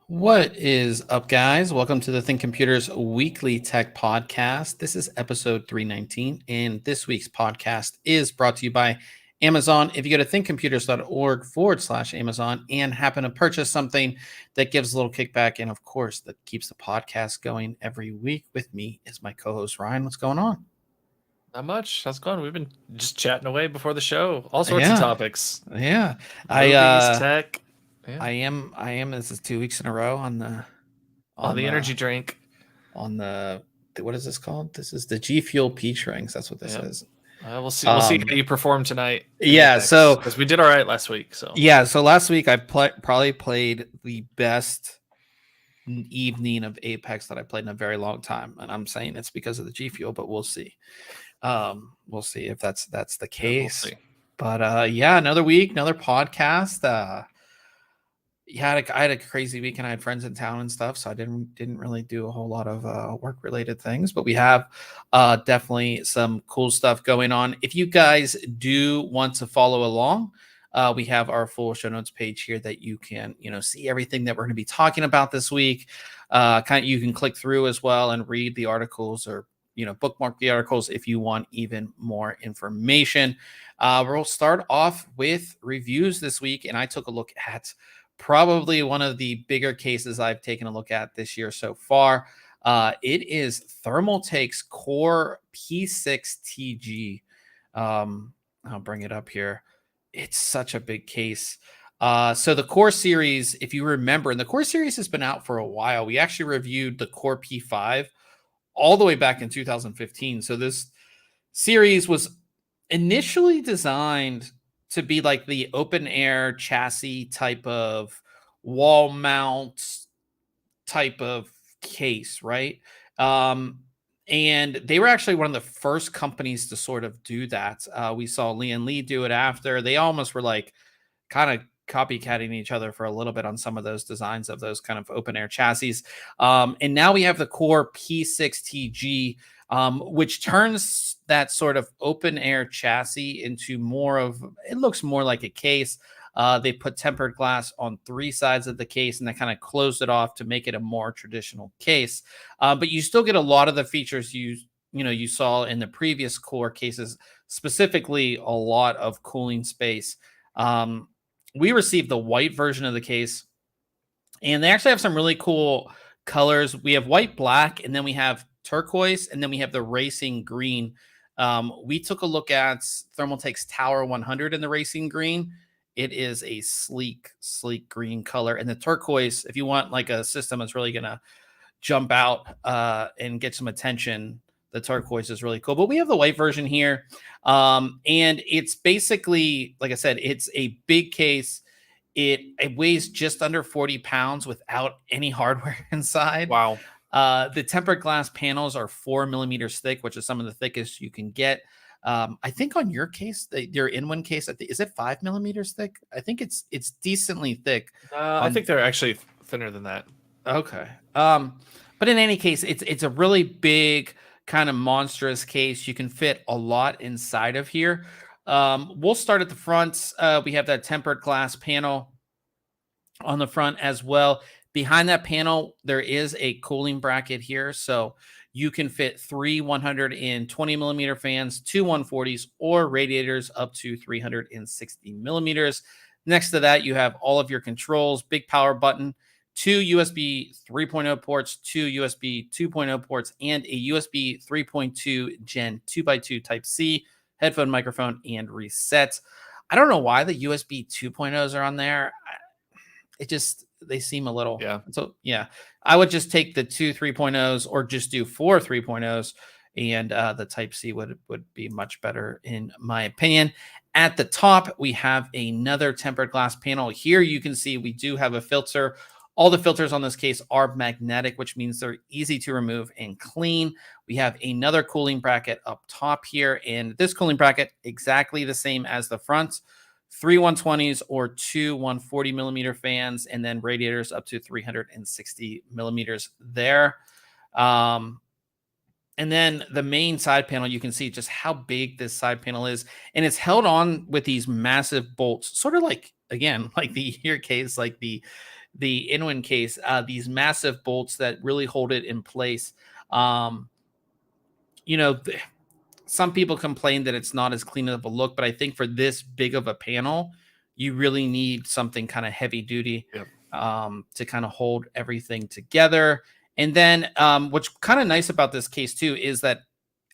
What is up, guys? Welcome to the ThinkComputers Weekly Tech Podcast. This is episode 319, and this week's podcast is brought to you by Amazon. If you go to thinkcomputers.org/Amazon and happen to purchase something that gives a little kickback, and of course, that keeps the podcast going every week, with me is my co-host, Ryan. What's going on? Not much. How's it going? We've been just chatting away before the show. All sorts of topics. Yeah. Movies, tech. Yeah. I am. This is 2 weeks in a row on the energy drink. On the what is this called? This is the G Fuel Peach Rings. That's what this is. We'll see. We'll see how you perform tonight. Yeah. So because we did all right last week. So yeah. So last week I probably played the best evening of Apex that I played in a very long time, and I'm saying it's because of the G Fuel, but we'll see. We'll see if that's the case. Yeah, we'll see. But yeah, another week, another podcast. Yeah, I had a crazy week, and I had friends in town and stuff, so I didn't really do a whole lot of work related things. But we have definitely some cool stuff going on. If you guys do want to follow along, we have our full show notes page here that you can see everything that we're going to be talking about this week. You can click through as well and read the articles, or bookmark the articles if you want even more information. We'll start off with reviews this week, and I took a look at probably one of the bigger cases I've taken a look at this year so far. It is Thermaltake's Core P6 TG. I'll bring it up here. It's such a big case. So the Core series, if you remember, and the Core series has been out for a while. We actually reviewed the Core P5 all the way back in 2015. So this series was initially designed to be like the open air chassis type of wall mount type of case, right? And they were actually one of the first companies to sort of do that. We saw Lee and Lee do it after. They almost were like kind of copycatting each other for a little bit on some of those designs of those kind of open air chassis. And now we have the Core P6 TG, which turns that sort of open air chassis into more of, it looks more like a case. They put tempered glass on 3 sides of the case, and they kind of closed it off to make it a more traditional case. But you still get a lot of the features you saw in the previous Core cases, specifically a lot of cooling space. We received the white version of the case, and they actually have some really cool colors. We have white, black, and then we have turquoise, and then we have the racing green. We took a look at Thermaltake's Tower 100 in the racing green. It is a sleek green color. And the turquoise, if you want like a system that's really going to jump out and get some attention, the turquoise is really cool. But we have the white version here. And it's basically, like I said, it's a big case. It weighs just under 40 pounds without any hardware inside. Wow. The tempered glass panels are 4 millimeters thick, which is some of the thickest you can get. I think on your case, your in-one case, is it 5 millimeters thick? I think it's decently thick. I think they're actually thinner than that. Okay. But in any case, it's a really big kind of monstrous case. You can fit a lot inside of here. We'll start at the front. We have that tempered glass panel on the front as well. Behind that panel, there is a cooling bracket here. So you can fit 3 120 millimeter fans, 2 140s, or radiators up to 360 millimeters. Next to that, you have all of your controls, big power button, 2 USB 3.0 ports, 2 USB 2.0 ports, and a USB 3.2 Gen 2x2 Type-C, headphone, microphone, and reset. I don't know why the USB 2.0s are on there. It just, they seem a little, so yeah, I would just take the 2 3.0s or just do 4 3.0s, and the Type-C would be much better in my opinion. At the top, we have another tempered glass panel. Here you can see we do have a filter. All the filters on this case are magnetic, which means they're easy to remove and clean. We have another cooling bracket up top here, and this cooling bracket exactly the same as the front. 3 120s or 2 140 millimeter fans, and then radiators up to 360 millimeters there. And then the main side panel, you can see just how big this side panel is, and it's held on with these massive bolts, sort of like, again, like the ear case, like the Inwin case, these massive bolts that really hold it in place. You know, some people complain that it's not as clean of a look, but I think for this big of a panel, you really need something kind of heavy duty to kind of hold everything together. And then what's kind of nice about this case too is that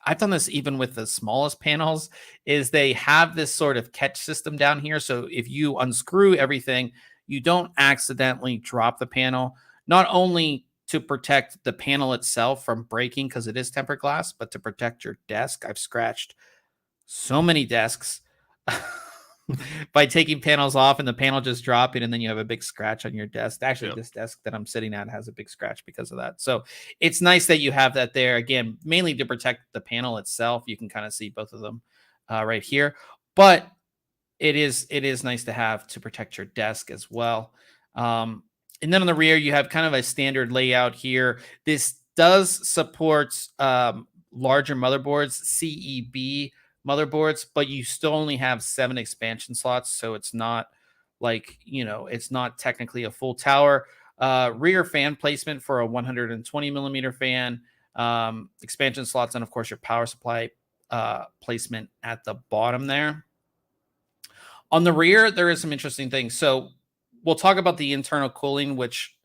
I've done this even with the smallest panels, is they have this sort of catch system down here. So if you unscrew everything, you don't accidentally drop the panel, not only to protect the panel itself from breaking because it is tempered glass, but to protect your desk. I've scratched so many desks by taking panels off and the panel just dropping, and then you have a big scratch on your desk. Actually, this desk that I'm sitting at has a big scratch because of that. So it's nice that you have that there, again, mainly to protect the panel itself. You can kind of see both of them right here, but it is nice to have to protect your desk as well. And then on the rear, you have kind of a standard layout here. This does support larger motherboards, CEB motherboards, but you still only have 7 expansion slots. So it's not like, you know, it's not technically a full tower. Rear fan placement for a 120 millimeter fan, expansion slots, and of course your power supply placement at the bottom there. On the rear, there is some interesting things. So we'll talk about the internal cooling, which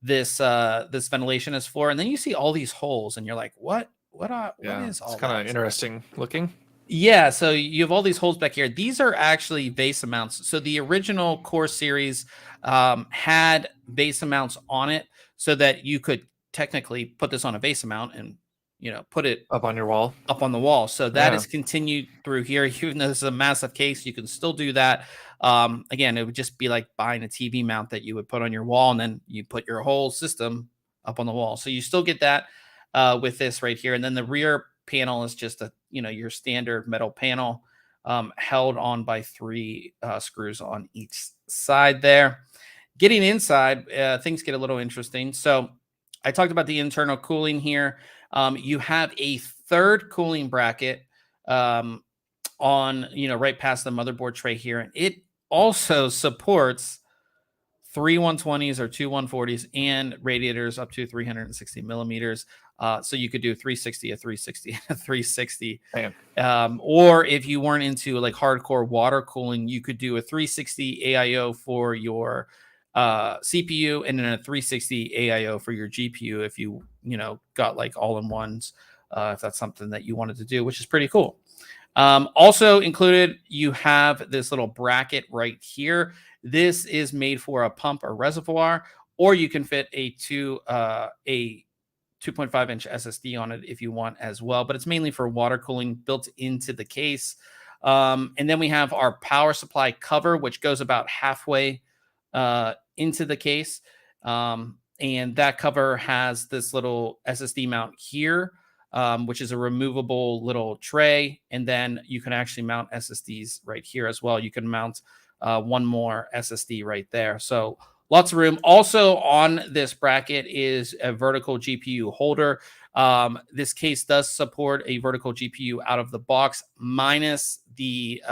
this ventilation is for, and then you see all these holes, and you're like, what is all that? It's kind of interesting looking. Yeah, so you have all these holes back here. These are actually VESA mounts. So the original Core series had VESA mounts on it, so that you could technically put this on a VESA mount and, you know, put it up on your wall, up on the wall. So that is continued through here. Even though this is a massive case, you can still do that. Again, it would just be like buying a TV mount that you would put on your wall, and then you put your whole system up on the wall. So you still get that with this right here. And then the rear panel is just a, you know, your standard metal panel held on by 3 screws on each side there. Getting inside, things get a little interesting. So I talked about the internal cooling here. You have a third cooling bracket on, you know, right past the motherboard tray here. And it also supports 3 120s or 2 140s and radiators up to 360 millimeters. So you could do 360, a 360, a 360. Or if you weren't into like hardcore water cooling, you could do a 360 AIO for your CPU, and then a 360 AIO for your GPU if you know, got like all-in-ones, if that's something that you wanted to do, which is pretty cool. Also included, you have this little bracket right here. This is made for a pump or reservoir, or you can fit a 2.5-inch SSD on it if you want as well, but it's mainly for water cooling built into the case. And then we have our power supply cover, which goes about halfway into the case. And that cover has this little SSD mount here, which is a removable little tray. And then you can actually mount SSDs right here as well. You can mount one more SSD right there. So lots of room. Also on this bracket is a vertical GPU holder. This case does support a vertical GPU out of the box, minus the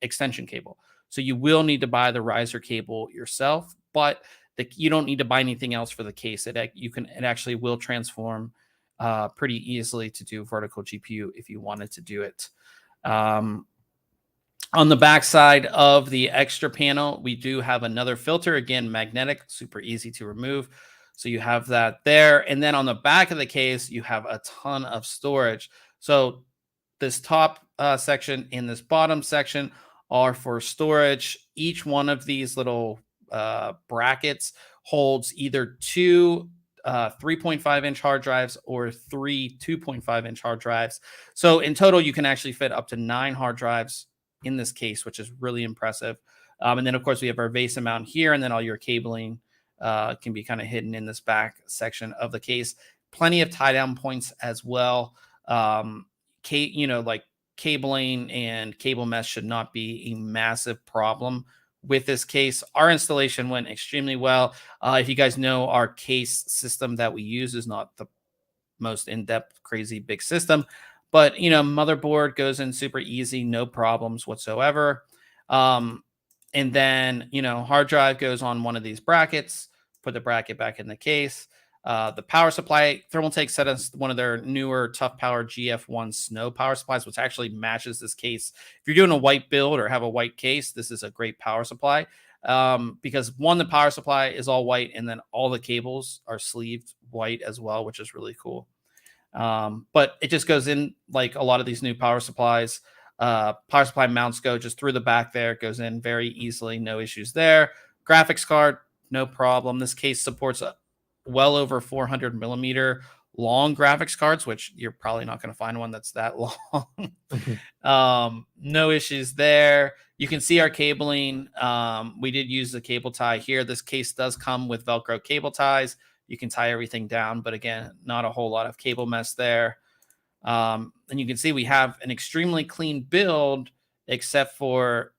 extension cable. So you will need to buy the riser cable yourself, but you don't need to buy anything else for the case. It actually will transform pretty easily to do vertical GPU if you wanted to do it. On the back side of the extra panel, we do have another filter, again, magnetic, super easy to remove. So you have that there. And then on the back of the case, you have a ton of storage. So this top section and this bottom section are for storage. Each one of these little brackets holds either two 3.5-inch hard drives or three 2.5-inch hard drives. So in total, you can actually fit up to 9 hard drives in this case, which is really impressive. And then, of course, we have our VESA mount here, and then all your cabling can be kind of hidden in this back section of the case. Plenty of tie down points as well. Like cabling and cable mesh should not be a massive problem with this case. Our installation went extremely well. If you guys know, our case system that we use is not the most in-depth, crazy big system, but motherboard goes in super easy, no problems whatsoever. And then hard drive goes on one of these brackets. Put the bracket back in the case. The power supply, Thermaltake sent us one of their newer Tough Power GF1 Snow power supplies, which actually matches this case. If you're doing a white build or have a white case, this is a great power supply because one, the power supply is all white, and then all the cables are sleeved white as well, which is really cool. But it just goes in like a lot of these new power supplies. Power supply mounts go just through the back there. It goes in very easily, no issues there. Graphics card, no problem. This case supports well over 400 millimeter long graphics cards, which you're probably not going to find one that's that long. No issues there. You can see our cabling. We did use the cable tie here. This case does come with Velcro cable ties. You can tie everything down, but again, not a whole lot of cable mess there. And you can see we have an extremely clean build, except for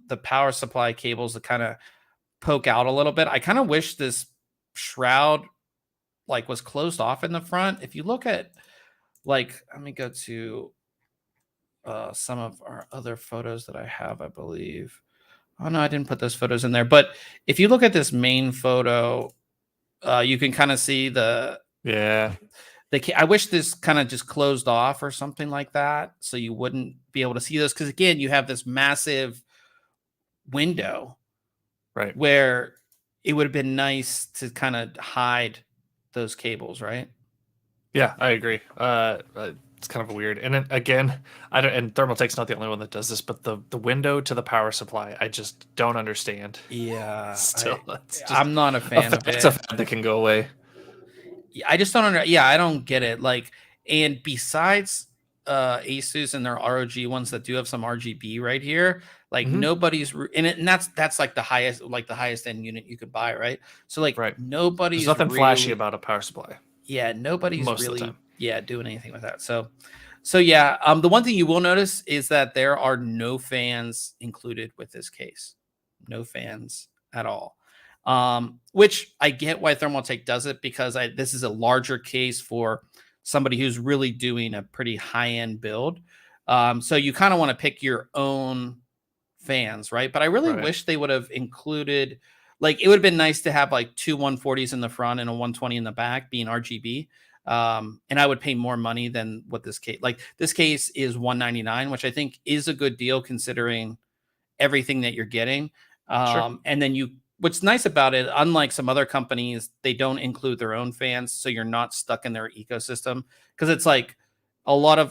the power supply cables that kind of poke out a little bit. I kind of wish this shroud was closed off in the front. If you look at let me go to some of our other photos that I have, I believe. Oh no, I didn't put those photos in there. But if you look at this main photo, you can kind of see I wish this kind of just closed off or something like that, so you wouldn't be able to see this. Because again, you have this massive window, right, where it would have been nice to kind of hide those cables, right? Yeah, I agree. It's kind of weird. And then, again, and Thermaltake's not the only one that does this, but the window to the power supply, I just don't understand. Yeah, Still, I'm not a fan of it. It's a fad that can go away. I just don't I don't get it. And besides Asus and their ROG ones that do have some RGB right here, nobody's and that's like the highest end unit you could buy, right? So right. Nobody's There's nothing flashy about a power supply. Yeah, nobody's really doing anything with that. So yeah, the one thing you will notice is that there are no fans included with this case. No fans at all. Which I get why Thermaltake does it, because this is a larger case for somebody who's really doing a pretty high-end build. So you kind of want to pick your own fans, right? But I really wish they would have included, it would have been nice to have two 140s in the front and a 120 in the back being RGB. And I would pay more money than what this case, this case is $199, which I think is a good deal considering everything that you're getting. Sure. And then what's nice about it, unlike some other companies, they don't include their own fans, so you're not stuck in their ecosystem. Because it's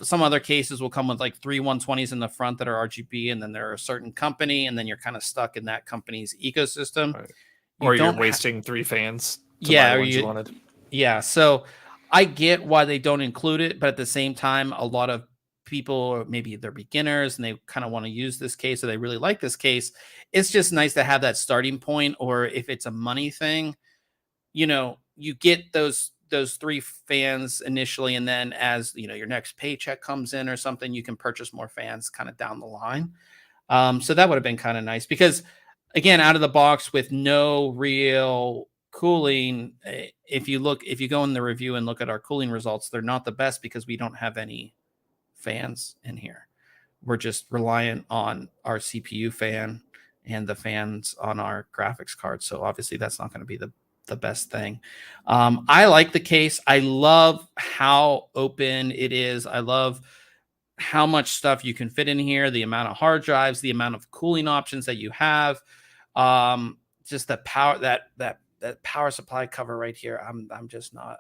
some other cases will come with 3 120s in the front that are RGB, and then they're a certain company, and then you're kind of stuck in that company's ecosystem. Right. Or you're wasting 3 fans to buy ones you wanted. Yeah, so I get why they don't include it, but at the same time, a lot of people, maybe they're beginners and they kind of want to use this case, or they really like this case. It's just nice to have that starting point. Or if it's a money thing, you get those 3 fans initially, and then as your next paycheck comes in or something, you can purchase more fans kind of down the line. So that would have been kind of nice, because again, out of the box with no real cooling, if you go in the review and look at our cooling results, they're not the best because we don't have any fans in here. We're just reliant on our CPU fan and the fans on our graphics card. So obviously that's not going to be the best thing. I like the case. I love how open it is. I love how much stuff you can fit in here, the amount of hard drives, the amount of cooling options that you have, just the power that power supply cover right here. I'm just not.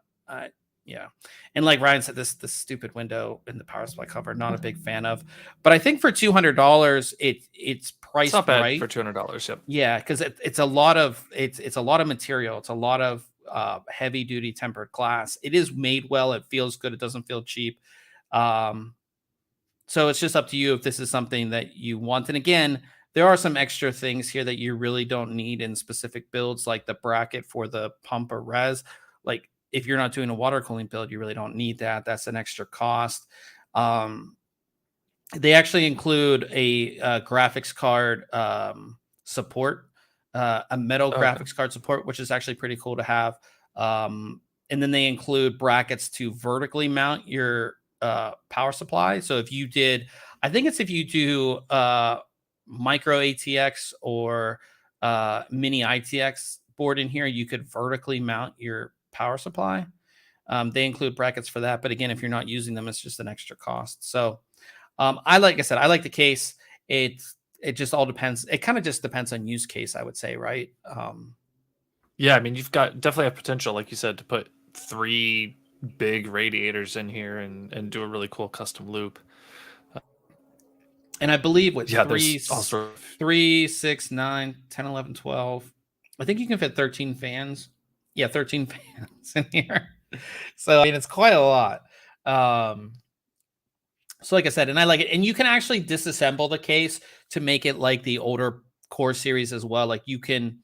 Yeah, and like Ryan said, this stupid window in the power supply cover, not a big fan of. But I think for $200, it's priced It's not bad right for $200. Yep. Yeah, because it's a lot of it's a lot of material. It's a lot of heavy duty tempered glass. It is made well. It feels good. It doesn't feel cheap. Um, so it's just up to you if this is something that you want. And again, there are some extra things here that you really don't need in specific builds, like the bracket for the pump or res. Like if you're not doing a water cooling build, you really don't need that. That's an extra cost. They actually include a graphics card support, a metal graphics card support, which is actually pretty cool to have. And then they include brackets to vertically mount your power supply. So if you did, I think it's if you do micro ATX or mini ITX board in here, you could vertically mount your power supply. They include brackets for that. But again, if you're not using them, it's just an extra cost. So like I said, I like the case. It just all depends. It kind of just depends on use case, I would say, right? Yeah, I mean, you've got definitely a potential, like you said, to put 3 big radiators in here and do a really cool custom loop. And I believe with there's all sort of 3, 6, 9, 10, 11, 12, I think you can fit 13 fans. Yeah, 13 fans in here. So I mean, it's quite a lot. So like I said, and I like it. And you can actually disassemble the case to make it like the older Core series as well. Like you can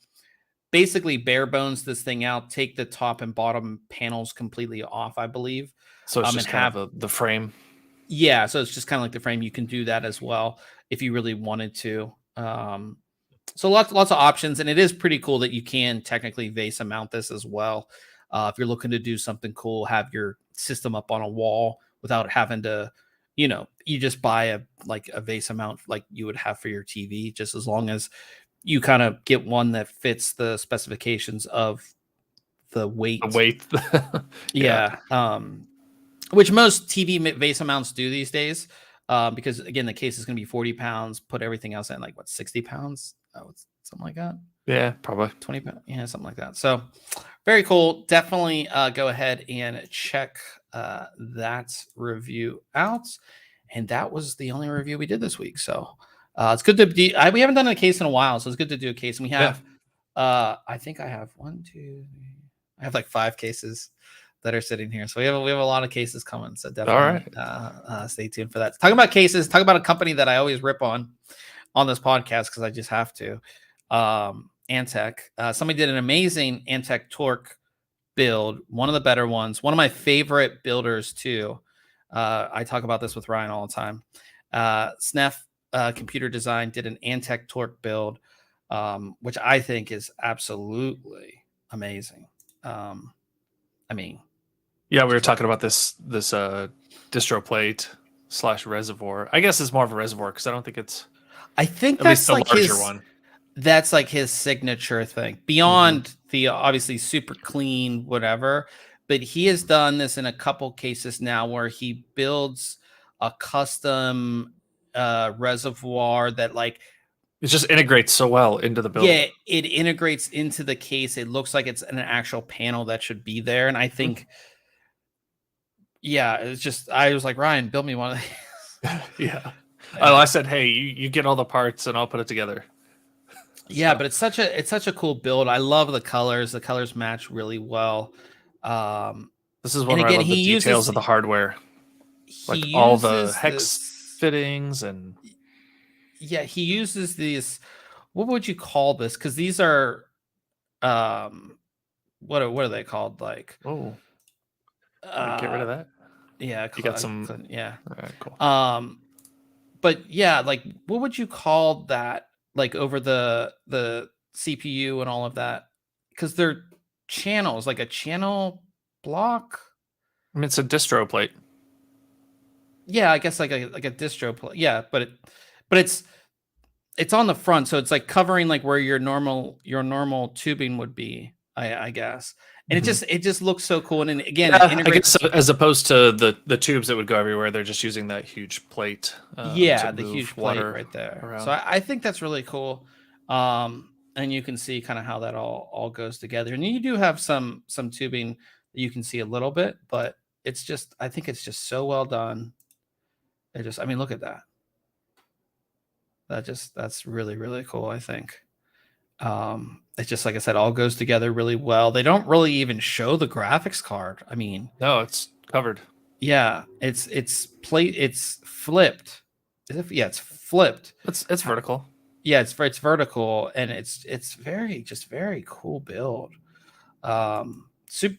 basically bare bones this thing out, take the top and bottom panels completely off, I believe. So it's just kind of the frame. Yeah, so it's just kind of like the frame. You can do that as well if you really wanted to. So lots of options, and it is pretty cool that you can technically VESA mount this as well. If you're looking to do something cool, have your system up on a wall without having to, you just buy a VESA mount like you would have for your TV, just as long as you kind of get one that fits the specifications of the weight. Yeah. Which most TV VESA mounts do these days, because again, the case is going to be 40 pounds. Put everything else in 60 pounds, something like that. Yeah, probably 20 pounds. Yeah, something like that. So very cool. Definitely go ahead and check that review out. And that was the only review we did this week. So it's good to be. We haven't done a case in a while, so it's good to do a case. And we have, I think I have 1, 2, 3. I have 5 cases that are sitting here. So we have a lot of cases coming. So definitely stay tuned for that. Talking about cases, talk about a company that I always rip on this podcast because I just have to. Antec. Somebody did an amazing Antec Torque build, one of the better ones, one of my favorite builders too. I talk about this with Ryan all the time. Snef Computer Design did an Antec Torque build, which I think is absolutely amazing. I mean, yeah, we were talking about this distro plate / reservoir. I guess it's more of a reservoir because I don't think it's. I think at least the larger one. That's his signature thing. Beyond the obviously super clean whatever, but he has done this in a couple cases now where he builds a custom reservoir that it just integrates so well into the build. Yeah, it integrates into the case. It looks like it's an actual panel that should be there. And I think, it's just, I was like, Ryan, build me one of these. Yeah. Oh, I said, hey, you get all the parts and I'll put it together. Yeah, but it's such a cool build. I love the colors. The colors match really well. This is one where I love the details of the hardware. All the hex fittings and... Yeah, he uses these. What would you call this? Because these are, what are they called? Get rid of that. Yeah, you got some. Yeah. All right, cool. But yeah, what would you call that? Over the CPU and all of that, because they're channels, like a channel block. I mean, it's a distro plate. Yeah, I guess like a distro plate. Yeah, but it's on the front, so it's covering where your normal tubing would be. I guess. And it just looks so cool. And again, yeah, it integrates. I guess as opposed to the tubes that would go everywhere, they're just using that huge plate Yeah, to the move huge plate water right there. So around. I think that's really cool. And you can see kind of how that all goes together. And you do have some tubing that you can see a little bit, but it's just, I think it's just so well done. It just, I mean, look at that. That's really, really cool, I think. It's just, like I said, all goes together really well. They don't really even show the graphics card. I mean, No, it's covered. yeah, it's flipped. Is it? Yeah, it's flipped. It's vertical. Yeah, it's vertical, and it's very cool build. Super,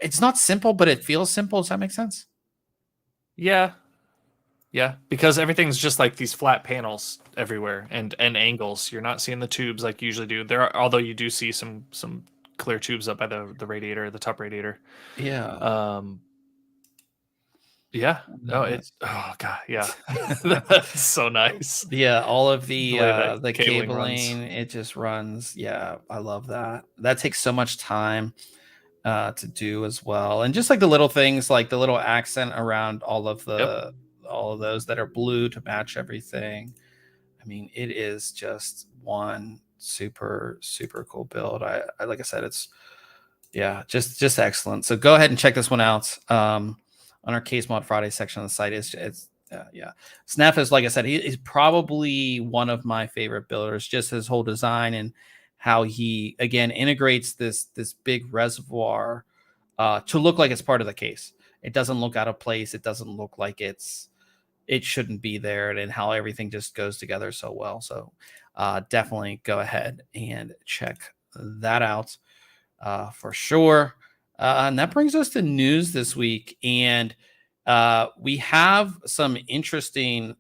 it's not simple, but it feels simple. Does that make sense? Yeah, yeah, because everything's just like these flat panels everywhere and angles. You're not seeing the tubes like you usually do. Although you do see some clear tubes up by the radiator, the top radiator. Yeah. Yeah. No, oh god, yeah. That's so nice. Yeah, all of The way that the cabling runs. cabling, it just runs. Yeah, I love that. That takes so much time to do as well. And just like the little things, like the little accent around all of those that are blue to match everything. I mean, it is just one super cool build. I like I said, it's just excellent. So go ahead and check this one out. On our Case Mod Friday section on the site. It's Snap is, like I said, he's probably one of my favorite builders. Just his whole design and how he again integrates this big reservoir to look like it's part of the case. It doesn't look out of place. It doesn't look like it shouldn't be there, and how everything just goes together so well. So definitely go ahead and check that out for sure. And that brings us to news this week. And we have some interesting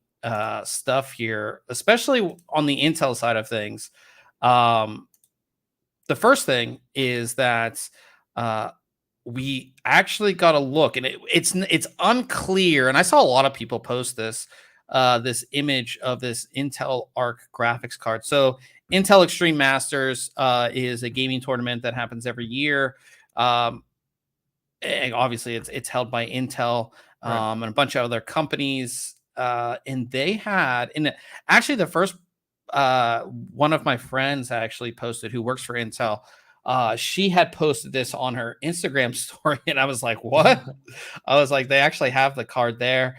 stuff here, especially on the Intel side of things. The first thing is that we actually got a look, and it's unclear. And I saw a lot of people post this image of this Intel Arc graphics card. So Intel Extreme Masters is a gaming tournament that happens every year. And obviously it's held by Intel and a bunch of other companies. And they had, and actually the first one of my friends actually posted, who works for Intel. She had posted this on her Instagram story, and I was like, what? I was like, they actually have the card there.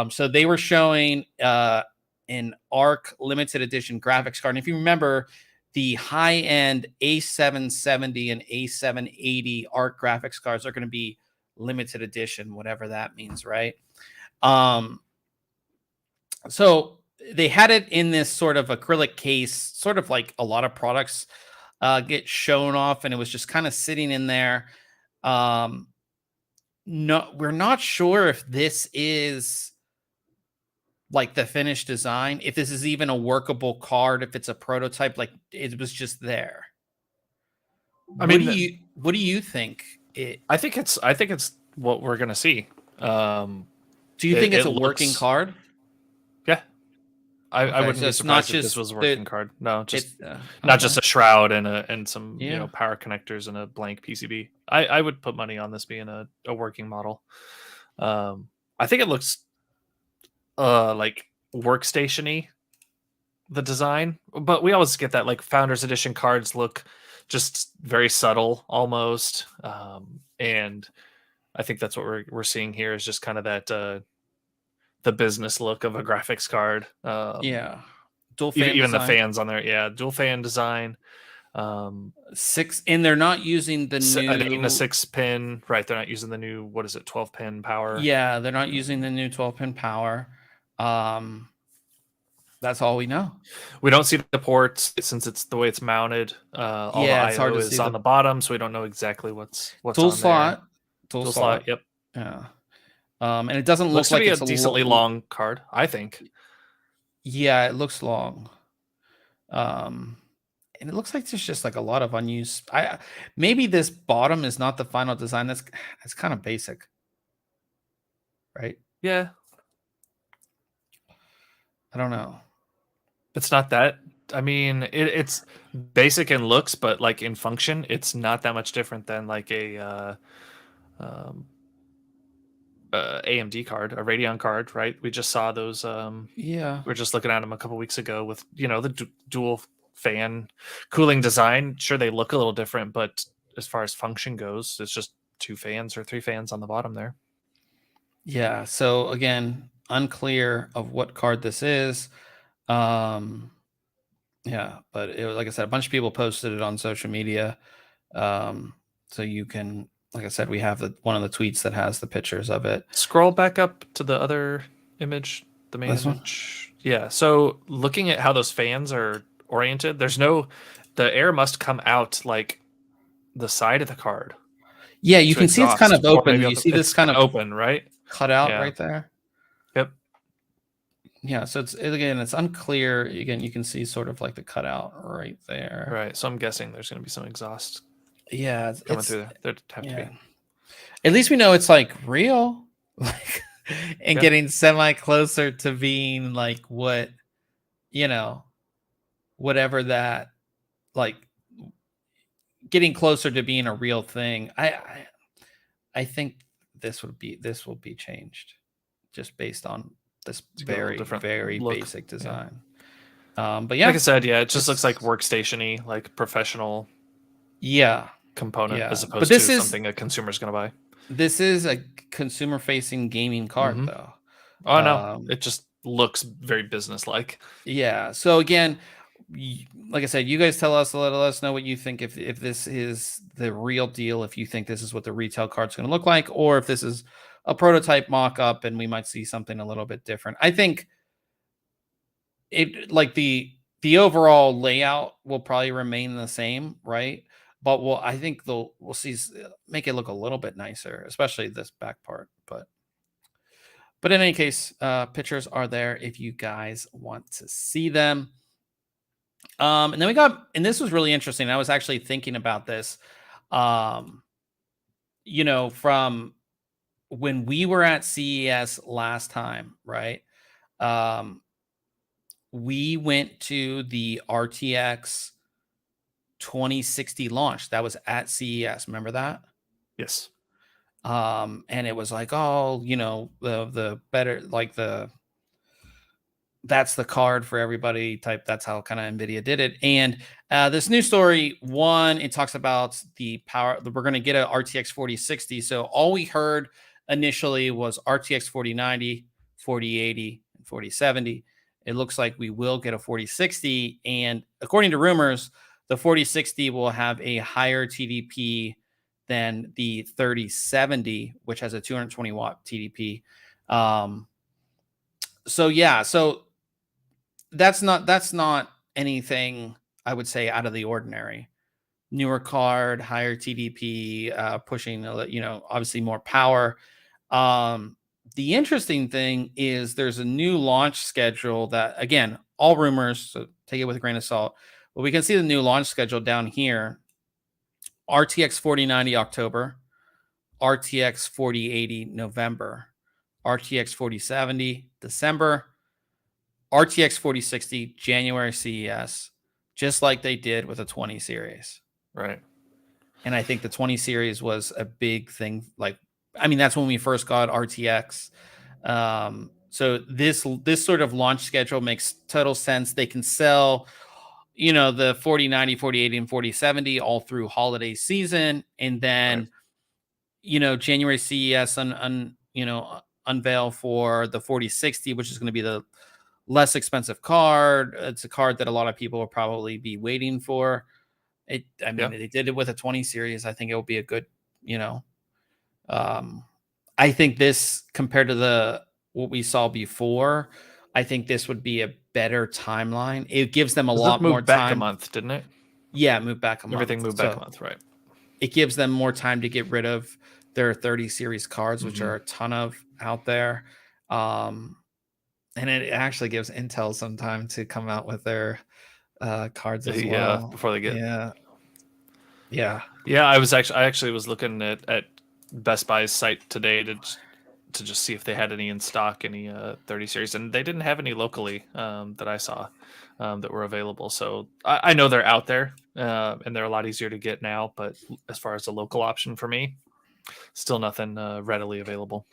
So they were showing an Arc limited edition graphics card. And if you remember, the high-end A770 and A780 Arc graphics cards are going to be limited edition, whatever that means, right? So they had it in this sort of acrylic case, sort of like a lot of products get shown off, and it was just kind of sitting in there. No, we're not sure if this is like the finished design, if this is even a workable card, if it's a prototype, like it was just there. What do you think? I think it's what we're gonna see. Do you think it's a working card? Yeah, I Okay, wouldn't so be it's not surprised if this just was a working card. No, just not not just a shroud and some Yeah. power connectors and a blank PCB. I would put money on this being a working model. I think it looks like workstation-y, the design, but we always get that like Founders Edition cards look just very subtle almost, and I think that's what we're seeing here is just kind of that the business look of a graphics card. Yeah, dual fan even the design. fans on there, yeah, dual fan design. 6, and they're not using the new an 8 and a 6 pin, right? They're not using the new 12 pin power. Yeah, they're not using the new 12 pin power. That's all we know. We don't see the ports since it's the way it's mounted. All the it's hard IO to is see on the bottom, so we don't know exactly what's dual on slot. There. Dual slot. Yep. Yeah. And it doesn't Looks look like to it's be a decently long card, I think. Yeah, it looks long. And it looks like there's just like a lot of unused. Maybe this bottom is not the final design. That's kind of basic, right? Yeah. I don't know. It's not that I mean, it's basic in looks, but like in function, it's not that much different than like um, AMD card, a Radeon card, right? We just saw those. Yeah. We were just looking at them a couple weeks ago with the dual fan cooling design. Sure, they look a little different, but as far as function goes, it's just 2 fans or 3 fans on the bottom there. Yeah. So again, unclear of what card this is. Yeah, but it was, like I said, a bunch of people posted it on social media. So you can, like I said, we have one of the tweets that has the pictures of it. Scroll back up to the other image, the main This one? image. Yeah. So looking at how those fans are oriented, the air must come out like the side of the card. Yeah, you to can see it's kind of exhaust, or open. maybe You see this it's kind of open, right? cut out Yeah. right there. Yep. Yeah, so it's unclear. Again, you can see sort of like the cutout right there. Right. So I'm guessing there's going to be some exhaust Yeah, coming through there. There'd have to be. At least we know it's like real, like, and Yeah. getting semi closer to being like what, whatever that, like, getting closer to being a real thing. I think this will be changed, just based on this very very look. basic design. Yeah. But yeah, like I said, yeah, it just looks like workstation-y, like professional. Yeah. Component, Yeah. as But opposed to something a consumer's going to buy. This is a consumer facing gaming card, though. Oh no, it just looks very business-like. Yeah. So again, like I said, you guys let us know what you think, if this is the real deal, if you think this is what the retail card's going to look like, or if this is a prototype mock-up and we might see something a little bit different. I think it, like, the overall layout will probably remain the same, right? But I think we'll see, make it look a little bit nicer, especially this back part. But in any case, pictures are there if you guys want to see them. And then and this was really interesting. I was actually thinking about this, from when we were at CES last time, right? We went to the RTX 2060 launch. That was at CES. Remember that? Yes. And it was like, oh, the better, like, that's the card for everybody type. That's how kind of NVIDIA did it. And this new story, it talks about the power. We're going to get a RTX 4060. So all we heard initially was RTX 4090, 4080, and 4070. It looks like we will get a 4060. And according to rumors, the 4060 will have a higher TDP than the 3070, which has a 220 watt TDP. So that's not anything, I would say, out of the ordinary. Newer card, higher TDP, pushing, obviously more power. The interesting thing is there's a new launch schedule that, again, all rumors, so take it with a grain of salt. But we can see the new launch schedule down here. RTX 4090 October, RTX 4080 November, RTX 4070 December, RTX 4060 January CES, just like they did with the 20 series. Right. And I think the 20 series was a big thing. That's when we first got RTX. So this sort of launch schedule makes total sense. They can sell, the 4090, 4080, and 4070 all through holiday season. And then, January CES unveil for the 4060, which is going to be the less expensive card. It's a card that a lot of people will probably be waiting for. They did it with a 20 series. I think it will be a good, I think this, compared to what we saw before, I think this would be a better timeline. It gives them a lot more time. Back a month, didn't it? Yeah, moved back a month. Everything moved back a month, right? It gives them more time to get rid of their 30 series cards, which are a ton of out there. And it actually gives Intel some time to come out with their cards as well. Before they get. Yeah. I actually was looking at Best Buy's site today to to just see if they had any in stock, any 30 series, and they didn't have any locally that I saw that were available. So I know they're out there, and they're a lot easier to get now. But as far as a local option for me, still nothing readily available.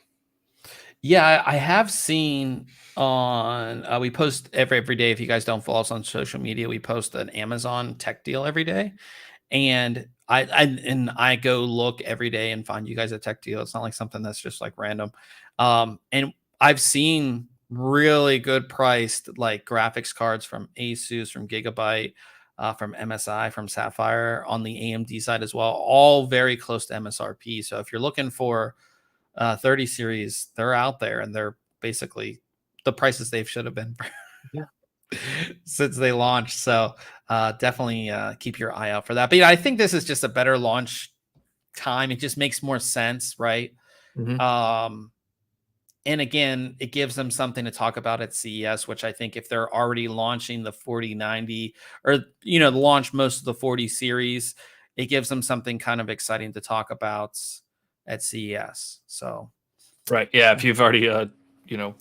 Yeah, I have seen on we post every day. If you guys don't follow us on social media, we post an Amazon tech deal every day, and I go look every day and find you guys a tech deal. It's not like something that's just like random. And I've seen really good priced like graphics cards from Asus, from Gigabyte, from MSI, from Sapphire on the AMD side as well, all very close to MSRP. So if you're looking for 30 series, they're out there and they're basically the prices they should have been Yeah. since they launched. So definitely keep your eye out for that. But yeah, I think this is just a better launch time. It just makes more sense, right? Mm-hmm. And again, it gives them something to talk about at CES, which I think if they're already launching the 4090 or, launch most of the 40 series, it gives them something kind of exciting to talk about at CES. So, Right. Yeah. If you've already,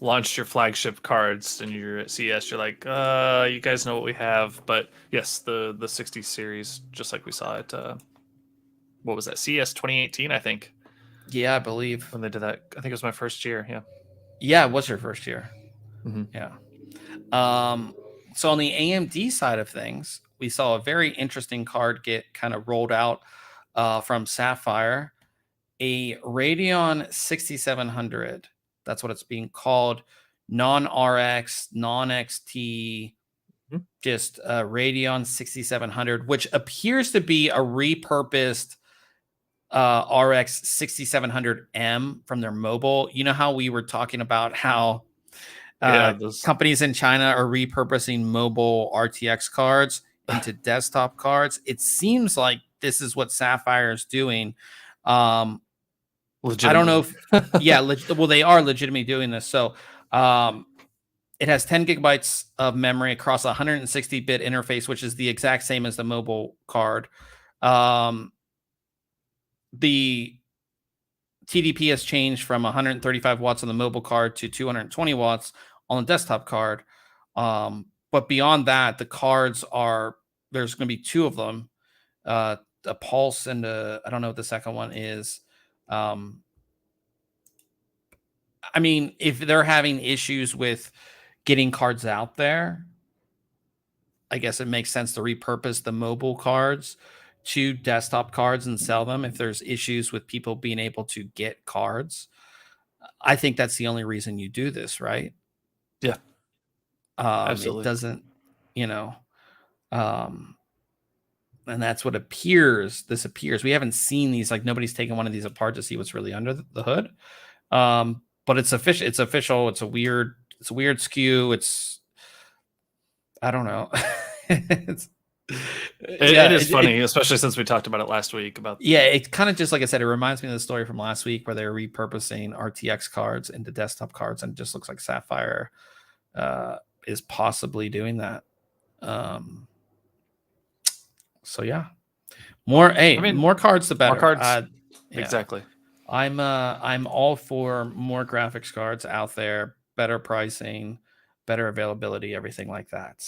launched your flagship cards and you're at CES, you're like, you guys know what we have. But yes, the 60 series, just like we saw at, what was that? CES 2018, I think, yeah, I believe. when they did that. I think it was my first year. Yeah. Yeah, it was your first year. Mm-hmm. Yeah. So on the AMD side of things, we saw a very interesting card get kind of rolled out from Sapphire, a Radeon 6700. That's what it's being called. Non-RX, non-XT, just Radeon 6700, which appears to be a repurposed RX 6700M from their mobile. You know how we were talking about how companies in China are repurposing mobile RTX cards into desktop cards? It seems like this is what Sapphire is doing. I don't know if, well, they are legitimately doing this. So it has 10 gigabytes of memory across a 160-bit interface, which is the exact same as the mobile card. The TDP has changed from 135 watts on the mobile card to 220 watts on the desktop card. But beyond that, the cards there's going to be two of them, a Pulse and I don't know what the second one is. I mean, if they're having issues with getting cards out there, I guess it makes sense to repurpose the mobile cards to desktop cards and sell them if there's issues with people being able to get cards. I think that's the only reason you do this, right? Yeah. It doesn't, and that's what this appears. We haven't seen these, like nobody's taken one of these apart to see what's really under the hood. But it's official. It's a weird SKU. I don't know. It is funny, especially since we talked about it last week. It kind of just, like I said, it reminds me of the story from last week where they're repurposing RTX cards into desktop cards, and it just looks like Sapphire is possibly doing that. So yeah, more cards the better. More cards, exactly. I'm all for more graphics cards out there, better pricing, better availability, everything like that.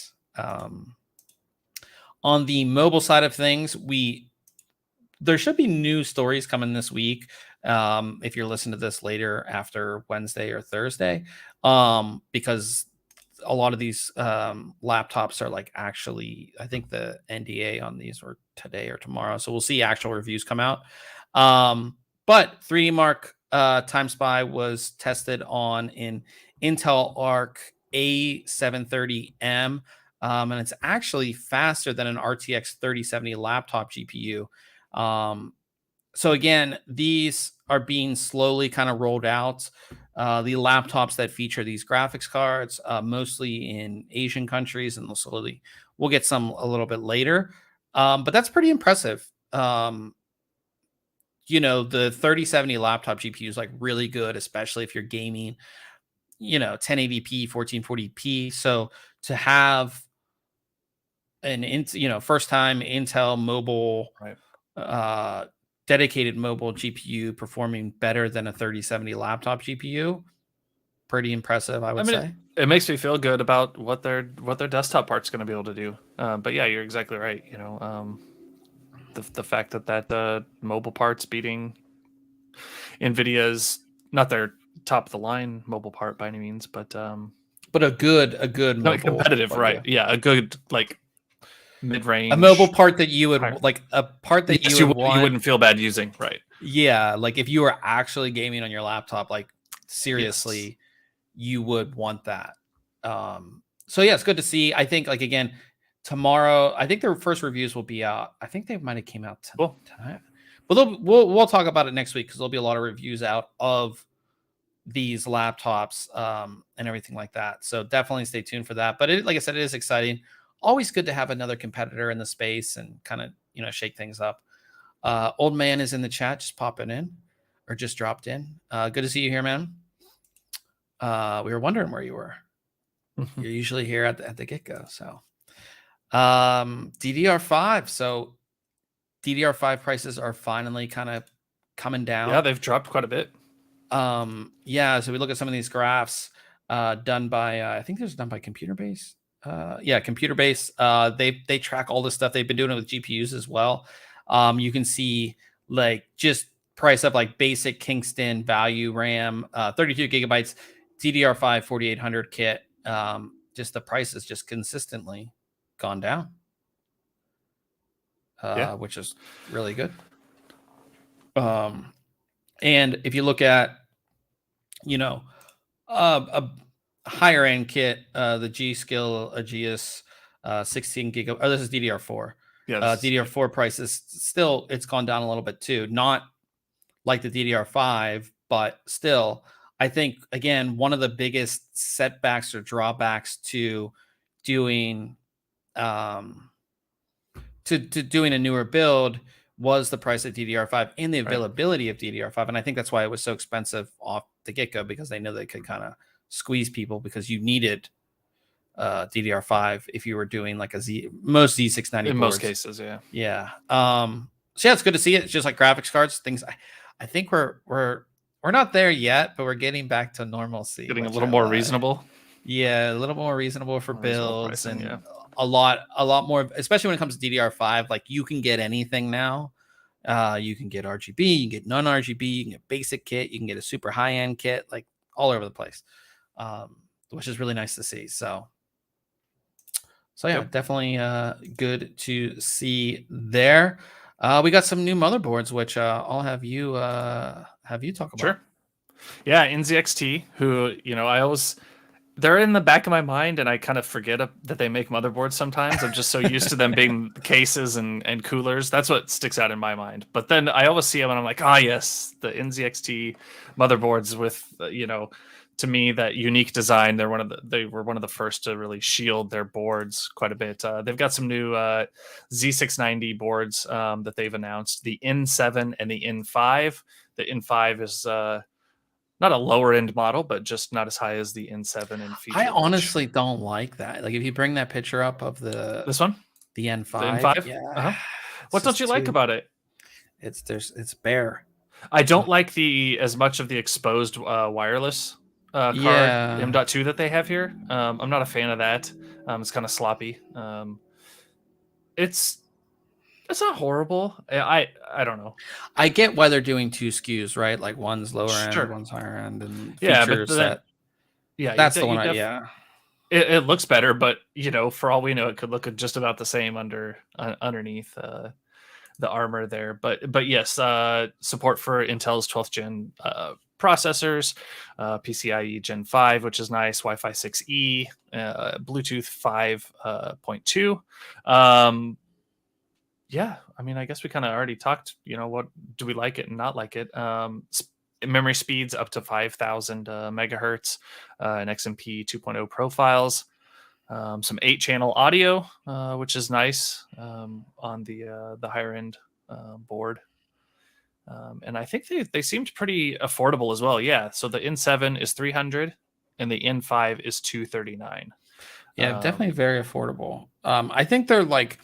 On the mobile side of things, there should be new stories coming this week. If you're listening to this later after Wednesday or Thursday, because a lot of these laptops are like actually, I think the NDA on these were today or tomorrow. So we'll see actual reviews come out. But 3D Mark Time Spy was tested on an Intel Arc A730M. And it's actually faster than an RTX 3070 laptop GPU. So again, these are being slowly kind of rolled out. The laptops that feature these graphics cards, mostly in Asian countries, and we'll get some a little bit later. But that's pretty impressive. The 3070 laptop GPU is like really good, especially if you're gaming, 1080p, 1440p. So to have first time Intel mobile dedicated mobile GPU performing better than a 3070 laptop GPU. Pretty impressive, I would say. It makes me feel good about what their desktop part's going to be able to do. But yeah, you're exactly right. The fact that mobile parts beating NVIDIA's, not their top of the line mobile part by any means, but a good mobile competitive, right? Yeah, a good like mid-range, a mobile part that you would like, a part that yes, you would want. You wouldn't feel bad using, right? Yeah, like if you were actually gaming on your laptop, like seriously, yes, you would want that. So yeah, it's good to see. I think, like, again, tomorrow, I think their first reviews will be out. I think they might have came out tonight, but we'll talk about it next week, because there'll be a lot of reviews out of these laptops and everything like that. So definitely stay tuned for that. But like I said, it is exciting. Always good to have another competitor in the space and kind of, shake things up. Old man is in the chat, just popping in, or just dropped in. Good to see you here, man. We were wondering where you were. You're usually here at the get-go. So DDR5. So DDR5 prices are finally kind of coming down. Yeah, they've dropped quite a bit. Yeah, so we look at some of these graphs done by I think there's done by Computer Base. Computer Base. They track all this stuff. They've been doing it with GPUs as well. You can see like just price up, like basic Kingston value RAM, 32 gigabytes, DDR5 4800 kit. Just the price has just consistently gone down, which is really good. And if you look at, a higher end kit, the G Skill Aegis 16 gigabyte. Oh, this is DDR4. Yes. DDR4 prices still, it's gone down a little bit too. Not like the DDR5, but still, I think, again, one of the biggest setbacks or drawbacks to doing doing a newer build was the price of DDR5 and the availability of DDR5. And I think that's why it was so expensive off the get-go, because they know they could kind of squeeze people, because you needed DDR5 if you were doing like most Z690 in boards. Most cases. Yeah. So yeah, it's good to see it. It's just like graphics cards, things. I think we're not there yet, but we're getting back to normalcy. Getting a little more reasonable. Yeah, a little more reasonable for builds, pricing, and a lot more, especially when it comes to DDR5. Like, you can get anything now. You can get RGB, you can get non-RGB, you can get basic kit, you can get a super high-end kit, like all over the place, which is really nice to see. So yeah, definitely good to see there. We got some new motherboards, which I'll have you talk about. Sure. Yeah, NZXT, who, they're in the back of my mind, and I kind of forget that they make motherboards sometimes. I'm just so used to them being cases and coolers. That's what sticks out in my mind. But then I always see them, and I'm like, yes, the NZXT motherboards with, to me, that unique design. They were one of the first to really shield their boards quite a bit. They've got some new Z690 boards that they've announced, the N7 and the N5. The N5 is not a lower end model, but just not as high as the N7 in feature. I honestly don't like that. Like, if you bring that picture up of this one, the N5, the N5, yeah. What don't you like about it? It's bare. I don't like as much of the exposed wireless card M.2 that they have here. I'm not a fan of that. It's kind of sloppy. It's not horrible. I don't know. I get why they're doing two SKUs, right? Like, one's lower end, one's higher end, and features that's the one. It looks better, but for all we know, it could look just about the same underneath the armor there. But yes, support for Intel's 12th gen processors, PCIe Gen 5, which is nice, Wi-Fi 6E, Bluetooth 5.2. Yeah, I mean, I guess we kind of already talked, what do we like it and not like it? Memory speeds up to 5,000 megahertz, and XMP 2.0 profiles, some 8-channel audio, which is nice on the higher end board. And I think they seemed pretty affordable as well. Yeah, so the N7 is $300 and the N5 is $239. Yeah, definitely very affordable. I think they're like,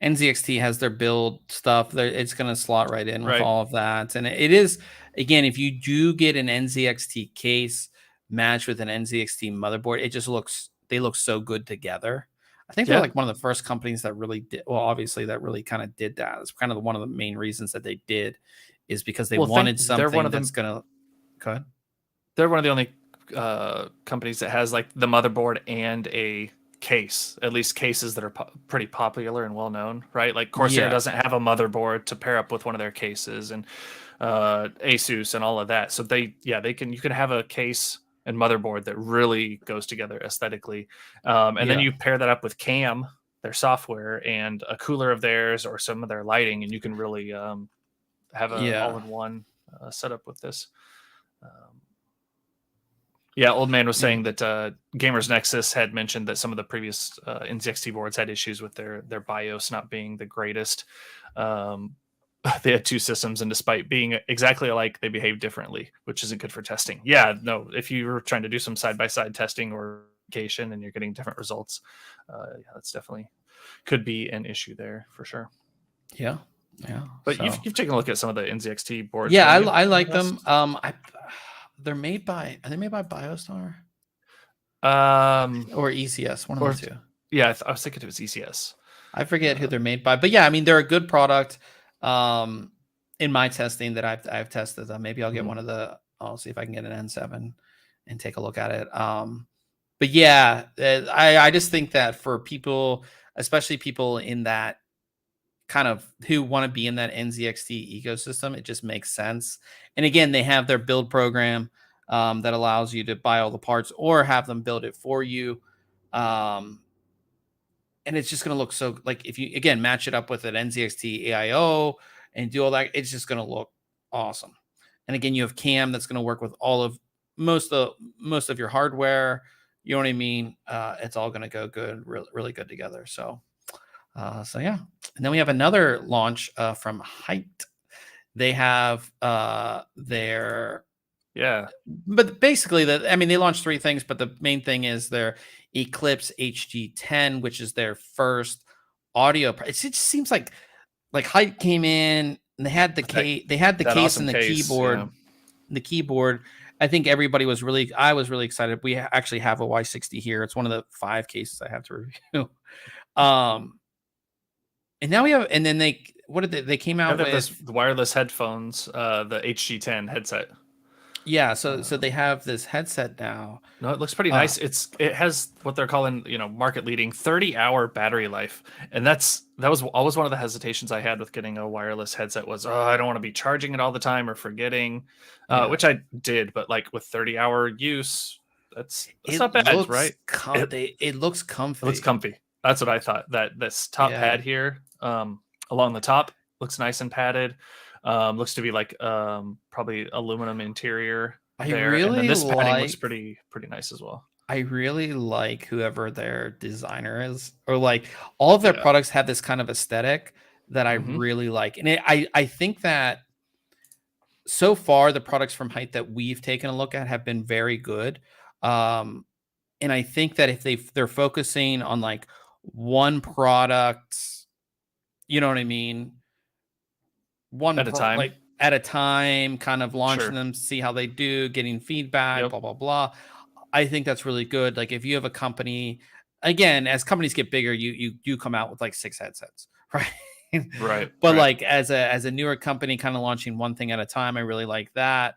NZXT has their build stuff. It's going to slot right in with Right. all of that. And it is, again, if you do get an NZXT case matched with an NZXT motherboard, they look so good together. I think they're like one of the first companies that really did. Well, obviously, that really kind of did that. It's kind of one of the main reasons that they did, is because they wanted something that's going to. Go ahead. They're one of the only companies that has like the motherboard and a case, at least cases that are pretty popular and well known, right? Like Corsair doesn't have a motherboard to pair up with one of their cases, and Asus and all of that. So you can have a case and motherboard that really goes together aesthetically, and then you pair that up with Cam, their software, and a cooler of theirs or some of their lighting, and you can really have an all-in-one setup with this. Old man was saying that Gamers Nexus had mentioned that some of the previous NZXT boards had issues with their BIOS not being the greatest. They had two systems, and despite being exactly alike, they behave differently, which isn't good for testing. Yeah, no, if you were trying to do some side-by-side testing or verification and you're getting different results, that's definitely could be an issue there for sure. Yeah. But you've taken a look at some of the NZXT boards. Yeah, I like them. Are they made by BioStar? Or ECS, one of the two. Yeah, I was thinking it was ECS. I forget who they're made by, but yeah, I mean, they're a good product. In my testing that I've tested them, maybe I'll get one of the. I'll see if I can get an N7 and take a look at it. But yeah, I just think that for people, especially people in that kind of who want to be in that NZXT ecosystem, it just makes sense. And again, they have their build program that allows you to buy all the parts or have them build it for you. And it's just going to look so, like, if you again match it up with an NZXT AIO and do all that, it's just going to look awesome. And again, you have Cam that's going to work with all of most of your hardware. You know what I mean? It's all going to go good, really good together. So yeah. And then we have another launch from Height. They have their but basically they launched three things, but the main thing is their Eclipse HG10, which is their first audio. It just seems like Height came in and they had the case awesome and the keyboard. Yeah. The keyboard. I think I was really excited. We actually have a Y60 here. It's one of the 5 cases I have to review. And now we have, and then they came out with the wireless headphones, the HG10 headset. Yeah, so they have this headset now. No, it looks pretty nice. It has what they're calling, market leading 30-hour battery life, and that was always one of the hesitations I had with getting a wireless headset was, I don't want to be charging it all the time or forgetting, which I did, but like with 30-hour use, that's not bad, right? It looks comfy. It looks comfy. That's what I thought. That this top pad here, along the top, looks nice and padded. Looks to be like probably aluminum interior. This padding looks pretty nice as well. I really like whoever their designer is, or like all of their products have this kind of aesthetic that I really like, and I think that so far the products from Height that we've taken a look at have been very good. And I think that if they're focusing on like one product, you know what I mean? One at a time, like at a time, kind of launching them, see how they do, getting feedback, blah, blah, blah. I think that's really good. Like if you have a company, again, as companies get bigger, you do come out with like 6 headsets, right? Right. But like as a newer company kind of launching one thing at a time, I really like that.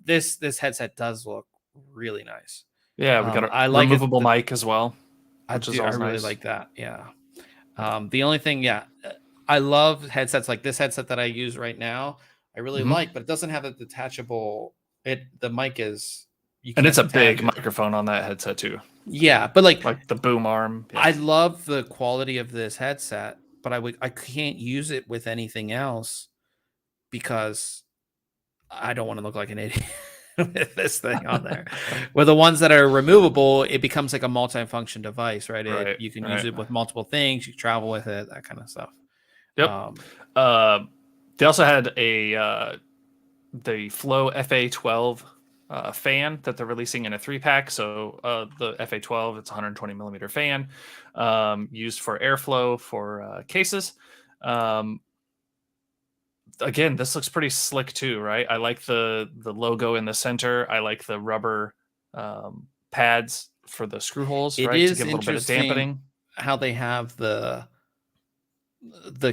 This headset does look really nice. Yeah, we got a removable mic as well. I really like that. Yeah. The only thing, I love headsets like this headset that I use right now. I really like, but it doesn't have a detachable. The mic is, and it's a big microphone on that headset too. Yeah, but like the boom arm. Yeah. I love the quality of this headset, but I can't use it with anything else because I don't want to look like an idiot with this thing on there. Where the ones that are removable, it becomes like a multi-function device, right? You can use it with multiple things. You can travel with it, that kind of stuff. Yep. They also had the Flow FA12 fan that they're releasing in a 3-pack. So the FA12, it's a 120 millimeter fan used for airflow for cases. Again, this looks pretty slick too, right? I like the logo in the center. I like the rubber pads for the screw holes, It right? is To give a little bit of dampening. How they have the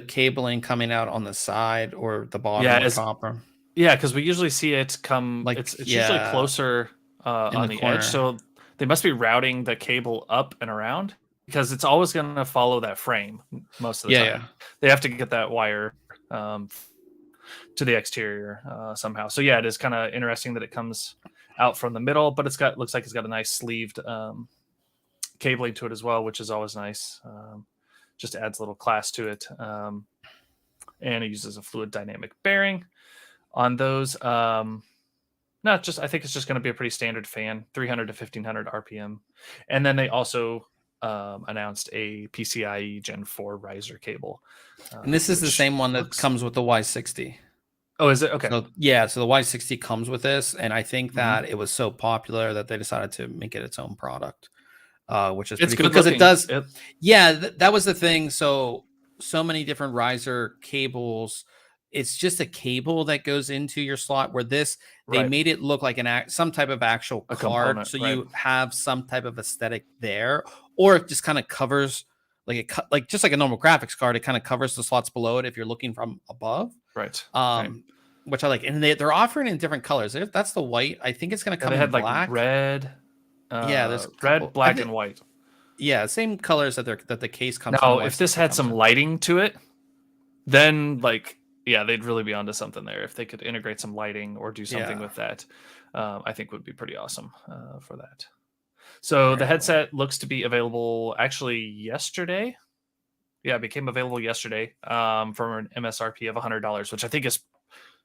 cabling coming out on the side or the bottom of copper. Yeah, because we usually see it come. Like, it's usually closer on the edge, so they must be routing the cable up and around because it's always going to follow that frame most of the time. Yeah. They have to get that wire to the exterior somehow. So yeah, it is kind of interesting that it comes out from the middle, but looks like it's got a nice sleeved cabling to it as well, which is always nice. Just adds a little class to it. And it uses a fluid dynamic bearing on those. I think it's just going to be a pretty standard fan, 300 to 1500 RPM. And then they also announced a PCIe Gen 4 riser cable. And this is the same one that comes with the Y60. Oh, is it? Okay. So the Y60 comes with this, and I think that it was so popular that they decided to make it its own product, which is pretty cool because it does. That was the thing. So many different riser cables. It's just a cable that goes into your slot. Where they made it look like some type of actual card, so you have some type of aesthetic there, or it just kind of covers just like a normal graphics card. It kind of covers the slots below it if you're looking from above. Right. Which I like, and they're offering in different colors. That's the white. I think it's going to come in black, like red. There's red, black, and white. Yeah, same colors that the case comes. Now, if this had some lighting to it, then they'd really be onto something there. If they could integrate some lighting or do something with that, I think would be pretty awesome for that. So the headset looks to be available actually yesterday. Yeah, it became available yesterday for an MSRP of $100, which I think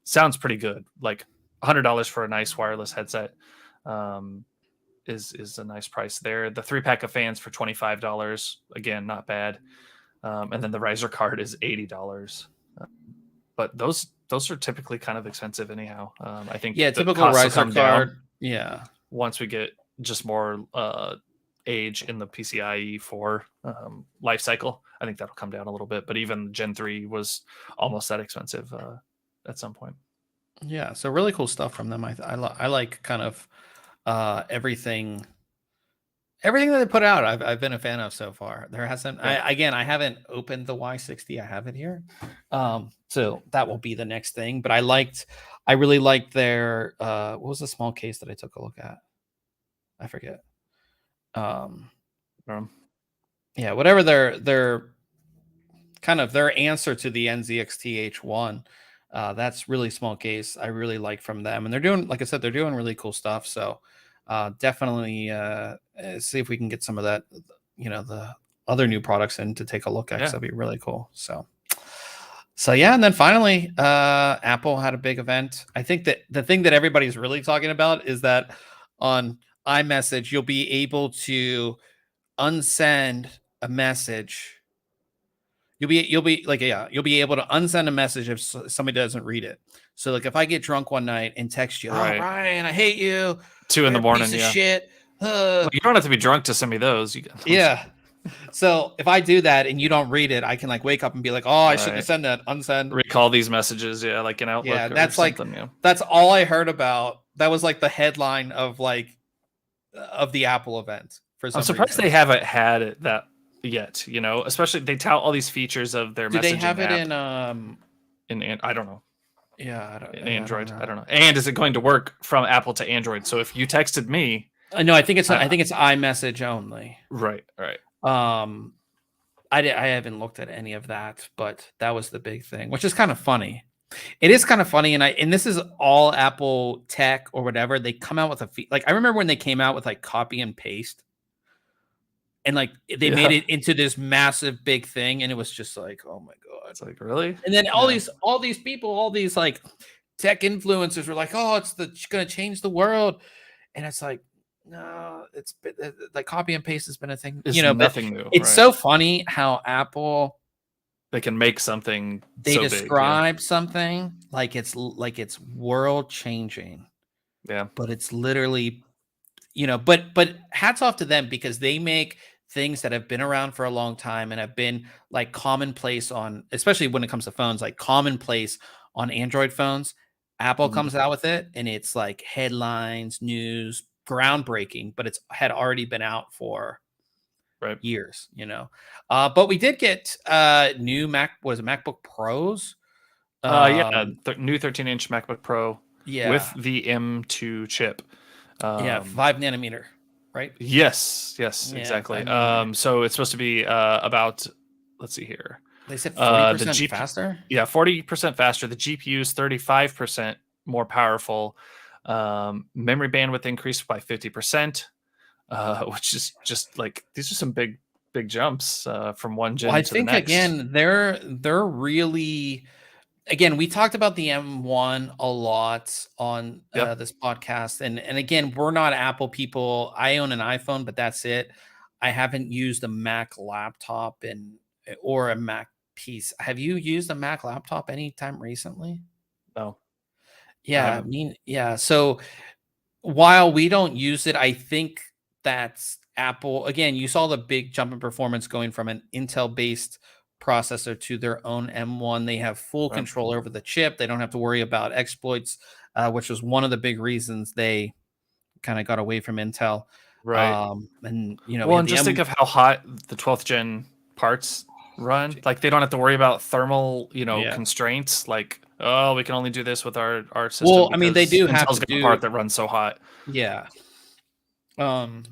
sounds pretty good. Like $100 for a nice wireless headset is a nice price there. The 3-pack of fans for $25, again, not bad. And then the riser card is $80. But those are typically kind of expensive anyhow. I think typical riser card. Yeah, once we get just more age in the PCIe 4 life cycle, I think that'll come down a little bit. But even Gen 3 was almost that expensive at some point. Yeah, so really cool stuff from them. I like kind of everything that they put out. I've been a fan of so far. There hasn't. I haven't opened the Y60. I have it here, so that will be the next thing. But I really liked their what was the small case that I took a look at? I forget. Whatever their kind of their answer to the NZXT H1. That's really small case. I really like from them, and they're doing, like I said, they're doing really cool stuff. So definitely see if we can get some of that, the other new products in to take a look at. That'd be really cool. So yeah, and then finally, Apple had a big event. I think that the thing that everybody's really talking about is that on iMessage, you'll be able to unsend a message. You'll be able to unsend a message if somebody doesn't read it. So like if I get drunk one night and text you, Ryan, I hate you. 2 in the morning, piece of shit. Well, you don't have to be drunk to send me those. So if I do that and you don't read it, I can wake up and be like, I shouldn't have sent that. Unsend. Recall these messages. Yeah, like an Outlook. Yeah, that's that's all I heard about. That was like the headline of the Apple event. I'm surprised they haven't had that yet. Especially they tout all these features of their. Do they have it in I don't know. Yeah, in Android. I don't know. And is it going to work from Apple to Android? So if you texted me, no, I think it's iMessage only. Right. I haven't looked at any of that, but that was the big thing, which is kind of funny. It is kind of funny, and this is all Apple tech or whatever. They come out with I remember when they came out with copy and paste, and they made it into this massive big thing, and it was just oh my god, it's really. And then all these people, all these tech influencers were it's going to change the world, and it's no, it's copy and paste has been a thing, it's nothing new. It's so funny how Apple. They can make something. They describe something like it's world changing, Yeah. But it's literally, but hats off to them because they make things that have been around for a long time and have been like commonplace on, especially when it comes to phones, like commonplace on Android phones. Apple Mhm. comes out with it and it's like headlines, news, groundbreaking, but it's had already been out for Right. years, But we did get new MacBook Pros. New 13-inch MacBook Pro with Yeah, the M2 chip. yeah, 5 nanometer, right? Yes, Yeah, exactly. 5 nanometer. So it's supposed to be about, let's see here. They said The 40% GP, faster. yeah, 40% faster. The GPU is 35% more powerful. Memory bandwidth increased by 50%, which is just like these are some big jumps from one Well, gen I to the think next. again, they're really, again, we talked about the M1 a lot on Yeah. this podcast, and again, we're not Apple people. I own an iPhone, but that's it. I haven't used a Mac laptop or a Mac piece. Have you used a Mac laptop anytime recently? No, I Yeah, I haven't. mean, yeah. So while we don't use it, I think that's Apple. Again, you saw the big jump in performance going from an Intel based processor to their own M1. They have full Right. control over the chip. They don't have to worry about exploits, which was one of the big reasons they kind of got away from Intel. Right. And we Well, had and the just think M. of how hot the 12th gen parts run. Like they don't have to worry about thermal, Yeah. constraints. Like, oh, we can only do this with our system Well, I mean, they because do have Intel's to got a do. part that runs so hot. Yeah. Um,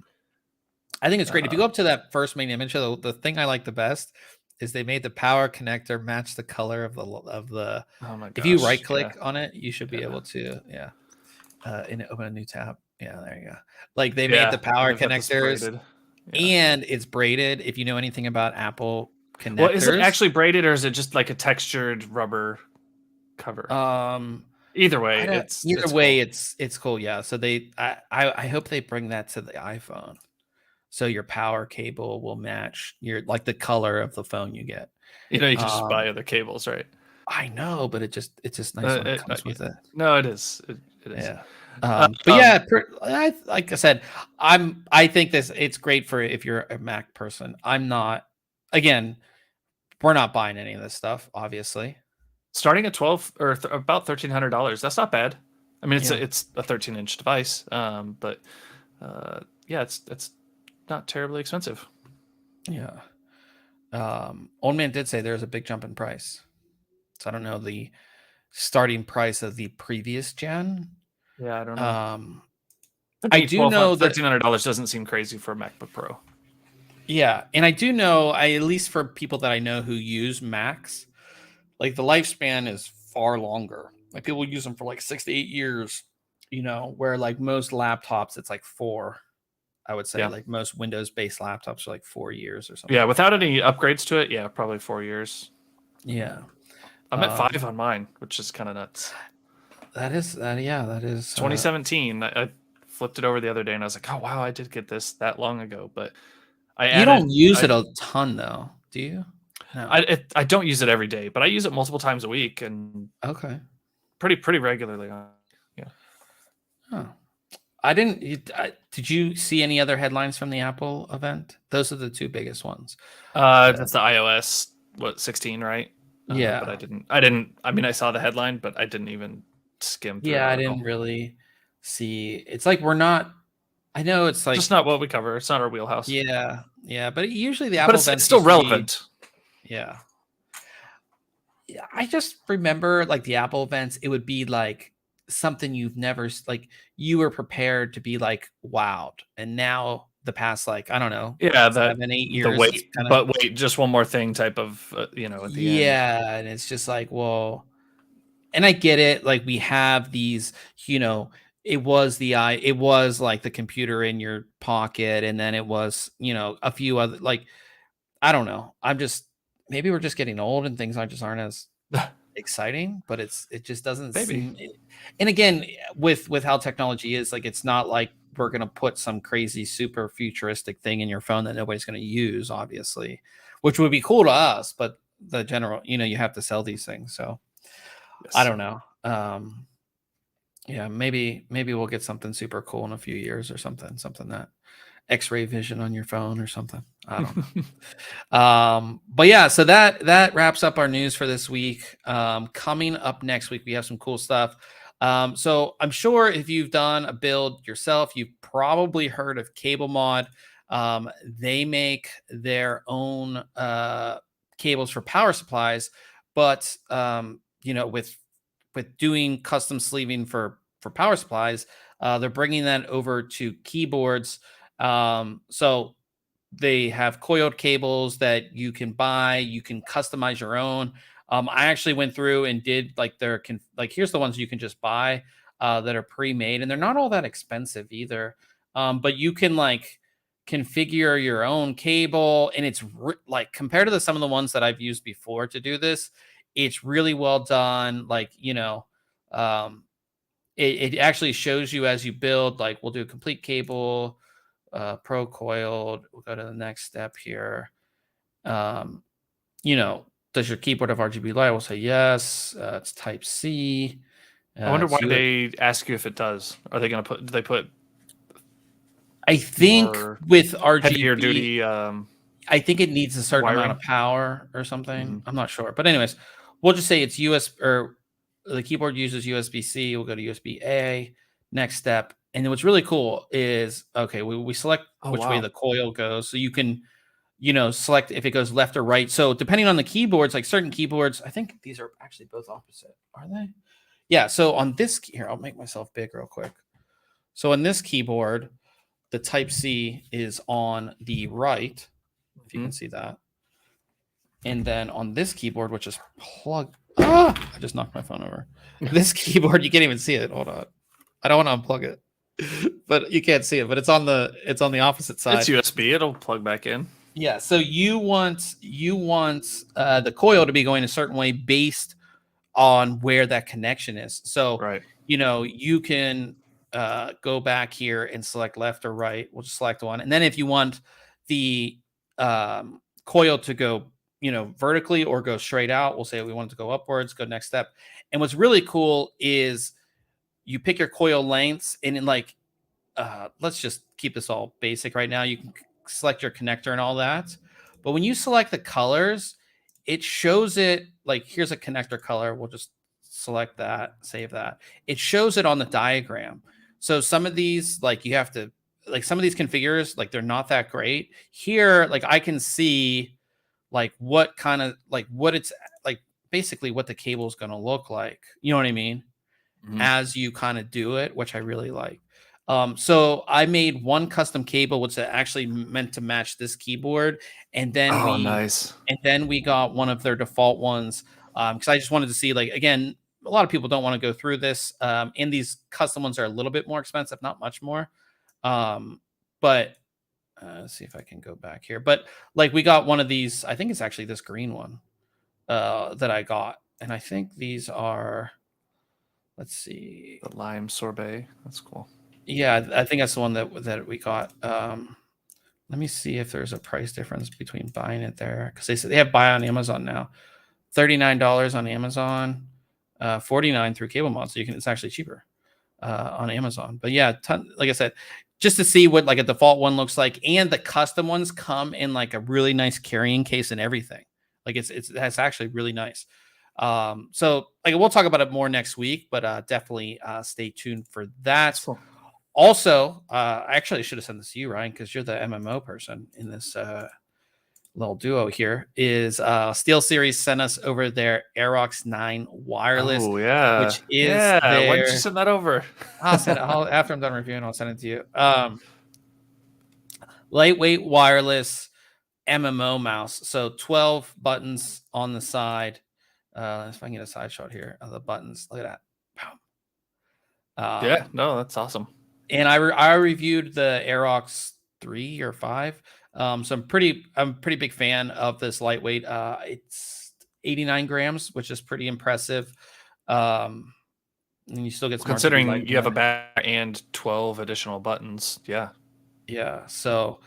I think it's great. If you Uh, go up to that first main image, the thing I like the best is they made the power connector match the color of the. oh my If you gosh, right yeah, click on it, you should be yeah, able to, yeah, and open a new tab. Yeah, there you go. Like they made the yeah. And power they've got this connectors braided. Yeah. and it's braided. If you know anything about Apple Well, is it connectors, actually braided or is it just like a textured rubber cover? um, Either I way, don't. Either it's way, cool. it's cool. Yeah. So I hope they bring that to the iPhone. So your power cable will match your like the color of the phone you get. You can just Um, buy other cables, right? I know, but it's just nice when it comes Yeah. with it. No, it is. It is. Yeah. Uh, But Um, yeah, like I said, I think it's great for if you're a Mac person. I'm not. Again, we're not buying any of this stuff, obviously. Starting at 12 or about $1,300. That's not bad. I mean, Yeah. it's a 13-inch device, but yeah, it's not terribly expensive. Yeah. Old man did say there's a big jump in price. So I don't know the starting price of the previous gen. Yeah, I don't know. I do know that. $1,300 doesn't seem crazy for a MacBook Pro. Yeah, and I do know, at least for people that I know who use Macs, like the lifespan is far longer. Like people use them for like 6 to 8 years, where like most laptops, it's like 4. I would say Yeah, like most Windows-based laptops are like 4 years or something yeah. like that. Without any upgrades to it, yeah, probably 4 years. Yeah, I'm at um, 5 on mine, which is kind of nuts. that is. 2017. I flipped it over the other day, and I was like, oh wow, I did get this that long ago, but I You added don't use I it a ton though, do you? No. I don't use it every day, but I use it multiple times a week and Okay. pretty regularly. Yeah. Oh. I didn't. Did you see any other headlines from the Apple event? Those are the two biggest ones. That's the iOS 16, right? But Yeah. I didn't. I mean, I saw the headline, but I didn't even skim through an Yeah, I didn't article. really see. It's like we're not. I know it's Just like. not what we cover. It's not our wheelhouse. Yeah, but usually the But Apple it's events still used to be. relevant. Yeah. Yeah, I just remember like the Apple events. It would be like something you've never like. You were prepared to be like wowed, and now the past like I don't know Yeah, that 7, 8 years. It's wait, kind of. but wait, just one more thing type of at the end. Yeah, and it's just like, well, and I get it. Like we have these, it was like the computer in your pocket, and then it was, a few other like I don't know. I'm just maybe we're just getting old and things aren't as exciting, but it just doesn't Maybe. seem. And again, with how technology is, like it's not like we're gonna put some crazy super futuristic thing in your phone that nobody's gonna use, obviously, which would be cool to us, but the general, you have to sell these things, so I Yes. don't know. Yeah, maybe we'll get something super cool in a few years or something that X-ray vision on your phone or something. I don't know. But yeah, so that wraps up our news for this week. Coming up next week, we have some cool stuff. So I'm sure if you've done a build yourself, you've probably heard of Cablemod. They make their own cables for power supplies, but with doing custom sleeving for power supplies, they're bringing that over to keyboards. So they have coiled cables that you can buy. You can customize your own. I actually went through and did like here's the ones you can just buy that are pre-made, and they're not all that expensive either. But you can like configure your own cable, and it's like compared to some of the ones that I've used before to do this, it's really well done. Like um, it actually shows you as you build. Like we'll do a complete cable. Pro coiled. We'll go to the next step here. Does your keyboard have RGB light? We'll say yes. It's Type C. I wonder why they ask you if it does. Are they going to do they put? I think with RGB, heavier duty. I think it needs a certain amount of power or something. Mm-hmm. I'm not sure, but anyways, we'll just say it's or the keyboard uses USB-C. We'll go to USB-A. Next step. And then what's really cool is, okay, we select which way the coil goes. So you can, select if it goes left or right. So depending on the keyboards, like certain keyboards, I think these are actually both opposite. Are they? Yeah. So on this, here, I'll make myself big real quick. So on this keyboard, the Type C is on the right, if you can see that. And then on this keyboard, which is plugged, I just knocked my phone over. This keyboard, you can't even see it. Hold on. I don't want to unplug it. But you can't see it, but it's on the opposite side. It's USB. It'll plug back in. Yeah. So you want the coil to be going a certain way based on where that connection is. So right. You can go back here and select left or right. We'll just select one, and then if you want the coil to go vertically or go straight out, we'll say we want it to go upwards. Go next step. And what's really cool is you pick your coil lengths, and in let's just keep this all basic right now. You can select your connector and all that. But when you select the colors, it shows it like, here's a connector color. We'll just select that, save that. It shows it on the diagram. So some of these, like you have to, like some of these configures, like they're not that great. Here, like I can see like what kind of, like what it's like, basically what the cable is going to look like. You know what I mean? As you kind of do it, which I really like. So I made one custom cable, which is actually meant to match this keyboard. And then we got one of their default ones. Cause I just wanted to see, like, again, a lot of people don't want to go through this. And these custom ones are a little bit more expensive, not much more. But let's see if I can go back here. But like we got one of these, I think it's actually this green one that I got. And I think these are, let's see. The lime sorbet. That's cool. Yeah, I think that's the one that we got. Let me see if there's a price difference between buying it there, because they said they have buy on Amazon now. $39 on Amazon, $49 through Cablemod. So it's actually cheaper on Amazon. But yeah, like I said, just to see what like a default one looks like, and the custom ones come in like a really nice carrying case and everything. Like it's actually really nice. So like we'll talk about it more next week, but definitely stay tuned for that. Cool. Also, I actually should have sent this to you, Ryan, because you're the MMO person in this little duo here. Is SteelSeries sent us over their Aerox 9 wireless. Oh yeah, which is why did you send that over? I'll send it after I'm done reviewing. I'll send it to you. Lightweight wireless MMO mouse. So 12 buttons on the side. If I can get a side shot here of the buttons, look at that. Yeah, no, that's awesome. And I reviewed the Aerox 3 or 5. So I'm a pretty big fan of this lightweight. It's 89 grams, which is pretty impressive. And you still get considering you have a back and 12 additional buttons. Yeah. Yeah. So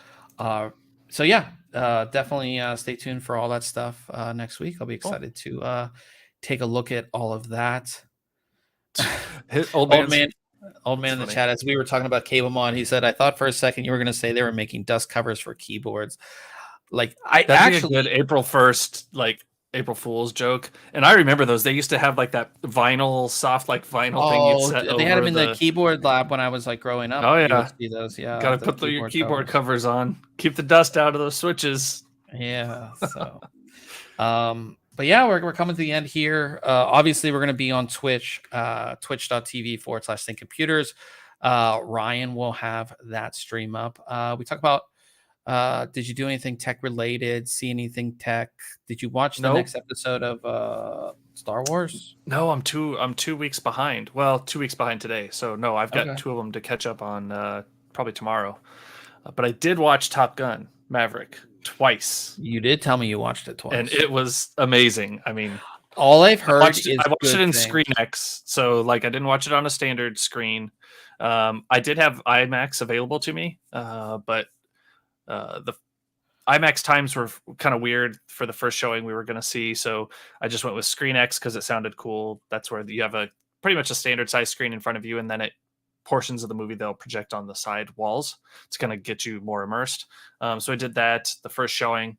yeah, definitely stay tuned for all that stuff next week. I'll be excited to take a look at all of that. Old Old man's man, old man That's in the funny. chat, as we were talking about Cablemod, he said, "I thought for a second you were going to say they were making dust covers for keyboards." Like I That'd be a good actually, April 1st, like April Fool's joke. And I remember those. They used to have like that vinyl, soft like vinyl thing you'd oh, set they had them over in the the. keyboard lab when I was like growing up. Oh You would yeah, see those, yeah, gotta the put your keyboard keyboard covers. covers on. Keep the dust out of those switches. Yeah, so but yeah, we're coming to the end here. Obviously we're going to be on Twitch, twitch.tv/ThinkComputers. Ryan will have that stream up. We talk about did you do anything tech related, see anything tech? Did you watch the Nope. next episode of Star Wars? No, I'm 2 weeks behind. Well, 2 weeks behind today. So no, I've got Okay. 2 of them to catch up on probably tomorrow. But I did watch Top Gun Maverick twice, You did tell me you watched it and twice. it was amazing. I mean, All I've heard I is watched good it in things. Screen X, so like I didn't watch it on a standard screen. I did have IMAX available to me, but the IMAX times were kind of weird for the first showing we were going to see, so I just went with Screen X because it sounded cool. That's where you have a pretty much a standard size screen in front of you, and then portions of the movie they'll project on the side walls. It's going to get you more immersed. So I did that the first showing.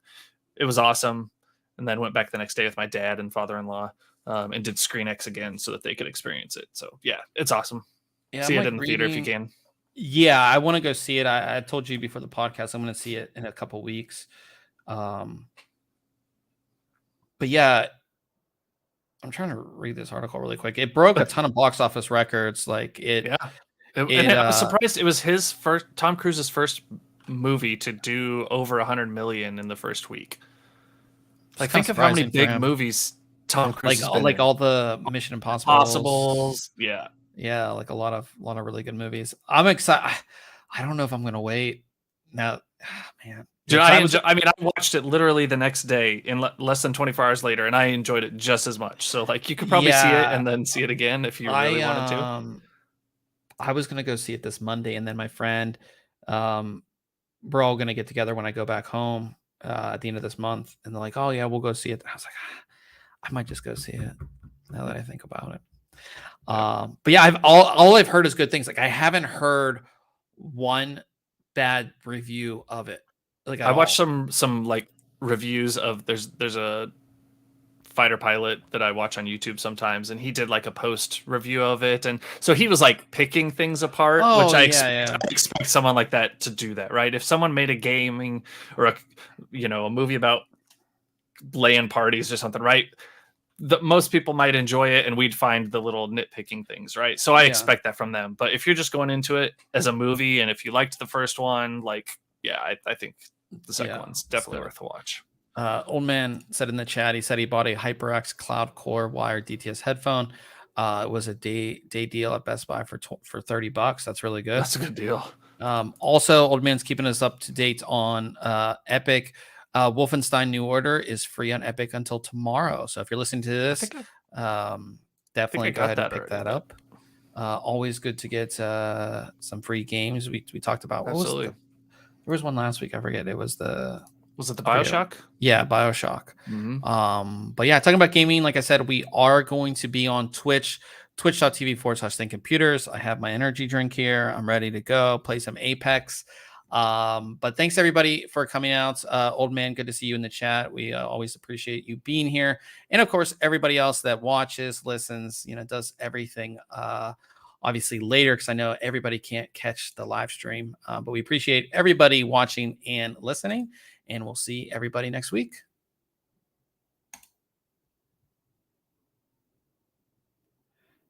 It was awesome, and then went back the next day with my dad and father-in-law and did Screen X again so that they could experience it. So yeah, it's awesome. Yeah, See I'm it like in the theater if you reading. can. Yeah, I want to go see it. I told you before the podcast I'm going to see it in a couple weeks. But yeah, I'm trying to read this article really quick. It broke a ton of box office records. Like Yeah. it I was surprised it was his first, Tom Cruise's first movie to do over 100 million in the first week. Like, think of how many big movies Tom Cruise has been like in. all the Mission Impossible, Possibles. Yeah. yeah, like a lot of really good movies. I'm excited. I don't know if I'm gonna wait now. Man, Dude, I I mean, I watched it literally the next day in less than 24 hours later, and I enjoyed it just as much. So, like, you could probably see it and then see it again if you really wanted to. I was gonna go see it this Monday, and then my friend, we're all gonna get together when I go back home at the end of this month, and they're like, "Oh yeah, we'll go see it." I was like, I might just go see it now that I think about it. But yeah, all I've heard is good things. Like I haven't heard one bad review of it. Like I watched some like reviews of there's a fighter pilot that I watch on YouTube sometimes, and he did like a post review of it, and so he was like picking things apart, which I expect someone like that to do that, right? If someone made a gaming or a movie about LAN parties or something, right? Most people might enjoy it, and we'd find the little nitpicking things, right? So I expect that from them. But if you're just going into it as a movie, and if you liked the first one, like, yeah, I think the second one's definitely worth a watch. Old man said in the chat, he said he bought a HyperX Cloud Core wired DTS headphone. It was a day deal at Best Buy for $30. That's really good. That's a good deal. Also, old man's keeping us up to date on Epic. Wolfenstein New Order is free on Epic until tomorrow. So if you're listening to this, definitely go ahead and pick that up. Always good to get some free games. We talked about absolutely. There was one last week. I forget. Was it the BioShock? Yeah, BioShock. Mm-hmm. But yeah, talking about gaming, like I said, we are going to be on Twitch, twitch.tv/ThinkComputers. I have my energy drink here. I'm ready to go play some Apex. But thanks everybody for coming out. Old man, good to see you in the chat. We always appreciate you being here. And of course, everybody else that watches, listens, does everything obviously later, because I know everybody can't catch the live stream. But we appreciate everybody watching and listening, and we'll see everybody next week.